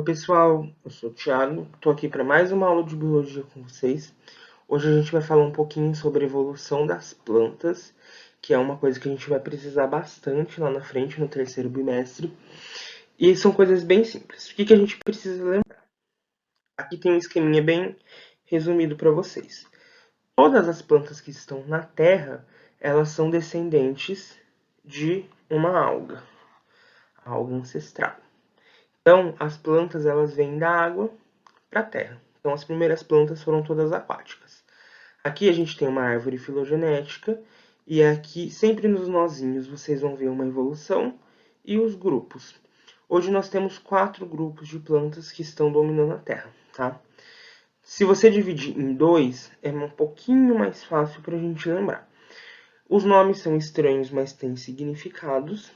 Oi pessoal, eu sou o Thiago, estou aqui para mais uma aula de biologia com vocês. Hoje a gente vai falar um pouquinho sobre a evolução das plantas, que é uma coisa que a gente vai precisar bastante lá na frente, no terceiro bimestre. E são coisas bem simples. O que a gente precisa lembrar? Aqui tem um esqueminha bem resumido para vocês. Todas as plantas que estão na Terra, elas são descendentes de uma alga ancestral. Então, as plantas elas vêm da água para a terra. Então, as primeiras plantas foram todas aquáticas. Aqui a gente tem uma árvore filogenética e aqui, sempre nos nozinhos, vocês vão ver uma evolução e os grupos. Hoje nós temos 4 grupos de plantas que estão dominando a terra, tá? Se você dividir em 2, é um pouquinho mais fácil para a gente lembrar. Os nomes são estranhos, mas têm significados,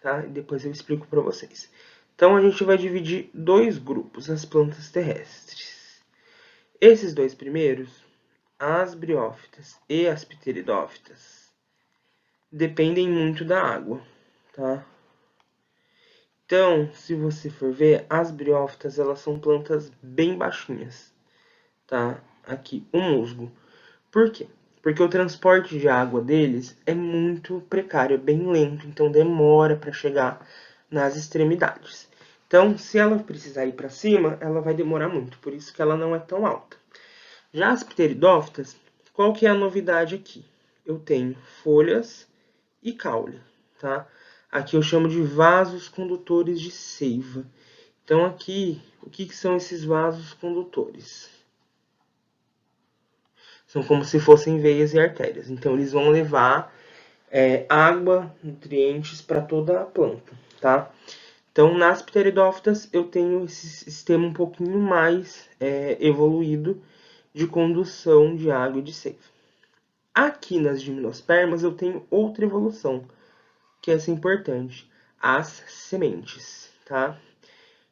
tá? E depois eu explico para vocês. Então, a gente vai dividir 2 grupos, as plantas terrestres. Esses 2 primeiros, as briófitas e as pteridófitas, dependem muito da água, tá? Então, se você for ver, as briófitas, elas são plantas bem baixinhas, tá? Aqui, o musgo. Por quê? Porque o transporte de água deles é muito precário, é bem lento, então demora para chegar nas extremidades. Então, se ela precisar ir para cima, ela vai demorar muito, por isso que ela não é tão alta. Já as pteridófitas, qual que é a novidade aqui? Eu tenho folhas e caule, tá? Aqui eu chamo de vasos condutores de seiva. Então aqui, o que são esses vasos condutores? São como se fossem veias e artérias. Então eles vão levar água, nutrientes para toda a planta, tá? Então, nas pteridófitas, eu tenho esse sistema um pouquinho mais evoluído de condução de água e de seiva. Aqui nas gimnospermas, eu tenho outra evolução, que essa é importante, as sementes, tá?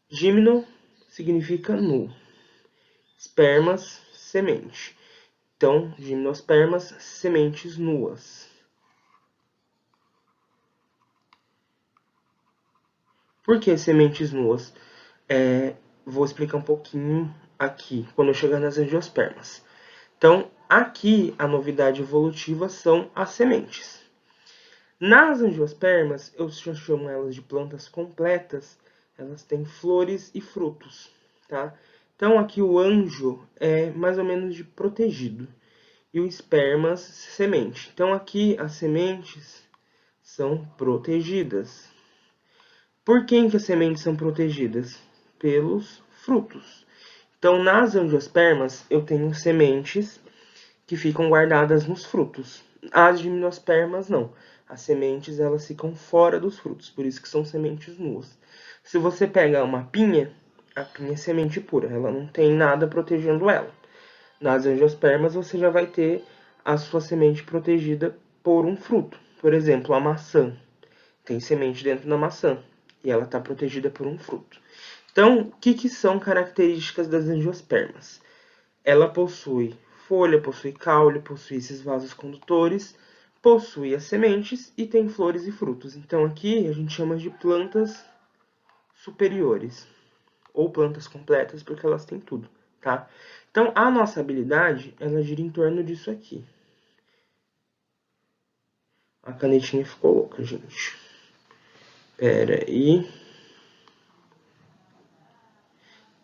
Gimno significa nu, espermas, semente. Então, gimnospermas, sementes nuas. Por que sementes nuas? Vou explicar um pouquinho aqui, quando eu chegar nas angiospermas. Então, aqui a novidade evolutiva são as sementes. Nas angiospermas, eu chamo elas de plantas completas, elas têm flores e frutos, tá? Então, aqui o anjo é mais ou menos de protegido, e o espermas, semente. Então, aqui as sementes são protegidas. Por quem que as sementes são protegidas? Pelos frutos. Então, nas angiospermas, eu tenho sementes que ficam guardadas nos frutos. As gimnospermas, não. As sementes, elas ficam fora dos frutos, por isso que são sementes nuas. Se você pega uma pinha, a pinha é semente pura, ela não tem nada protegendo ela. Nas angiospermas, você já vai ter a sua semente protegida por um fruto. Por exemplo, a maçã. Tem semente dentro da maçã e ela está protegida por um fruto. Então, o que são características das angiospermas? Ela possui folha, possui caule, possui esses vasos condutores, possui as sementes e tem flores e frutos. Então, aqui a gente chama de plantas superiores ou plantas completas porque elas têm tudo, tá? Então, a nossa habilidade, ela gira em torno disso aqui. A canetinha ficou louca, gente. Pera aí.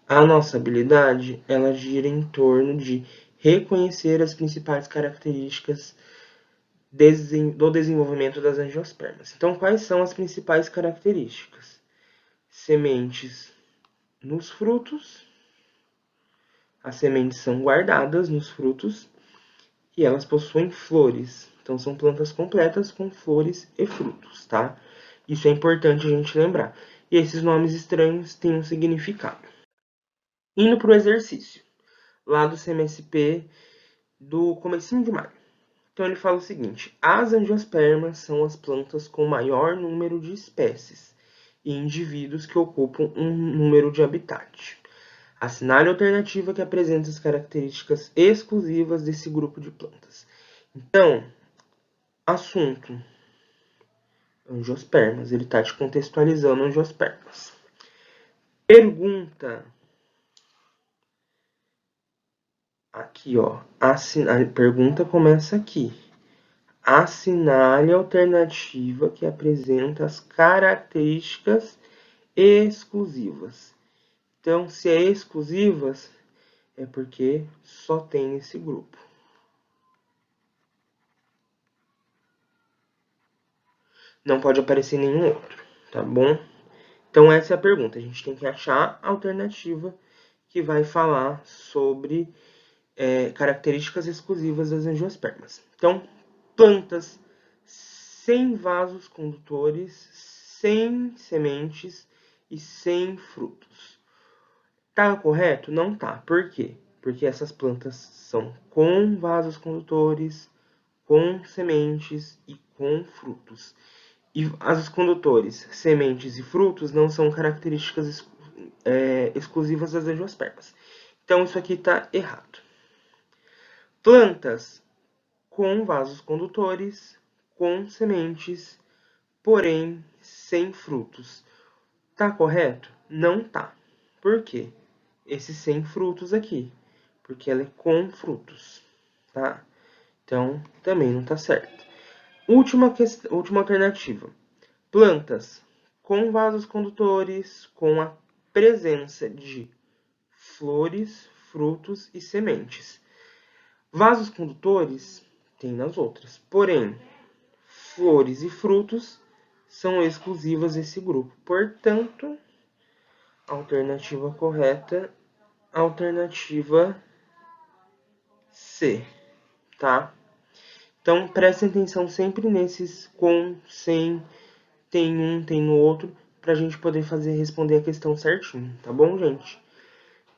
A nossa habilidade, ela gira em torno de reconhecer as principais características do desenvolvimento das angiospermas. Então, quais são as principais características? Sementes nos frutos, as sementes são guardadas nos frutos e elas possuem flores. Então, são plantas completas com flores e frutos, tá? Isso é importante a gente lembrar. E esses nomes estranhos têm um significado. Indo para o exercício, lá do CMSP do comecinho de maio. Então ele fala o seguinte: as angiospermas são as plantas com maior número de espécies e indivíduos que ocupam um número de habitat. Assinale a alternativa que apresenta as características exclusivas desse grupo de plantas. Então, assunto: angiospermas. Ele está te contextualizando angiospermas. Pergunta. Aqui, ó. A pergunta começa aqui. Assinale a alternativa que apresenta as características exclusivas. Então, se é exclusivas, é porque só tem esse grupo. Não pode aparecer nenhum outro, tá bom? Então, essa é a pergunta. A gente tem que achar a alternativa que vai falar sobre características exclusivas das angiospermas. Então, plantas sem vasos condutores, sem sementes e sem frutos. Tá correto? Não tá. Por quê? Porque essas plantas são com vasos condutores, com sementes e com frutos. E vasos condutores, sementes e frutos não são características exclusivas das angiospermas. Então, isso aqui está errado. Plantas com vasos condutores, com sementes, porém sem frutos. Tá correto? Não tá. Por quê? Esse sem frutos aqui, porque ela é com frutos, tá? Então, também não tá certo. Última alternativa. Plantas com vasos condutores, com a presença de flores, frutos e sementes. Vasos condutores tem nas outras, porém, flores e frutos são exclusivas desse grupo. Portanto, a alternativa correta, alternativa C, tá? Então, prestem atenção sempre nesses com, sem, tem um, tem no outro, pra gente poder responder a questão certinho, tá bom, gente?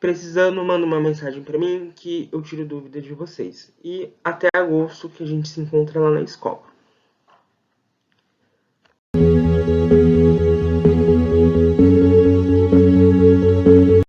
Precisando, manda uma mensagem para mim que eu tiro dúvidas de vocês. E até agosto que a gente se encontra lá na escola.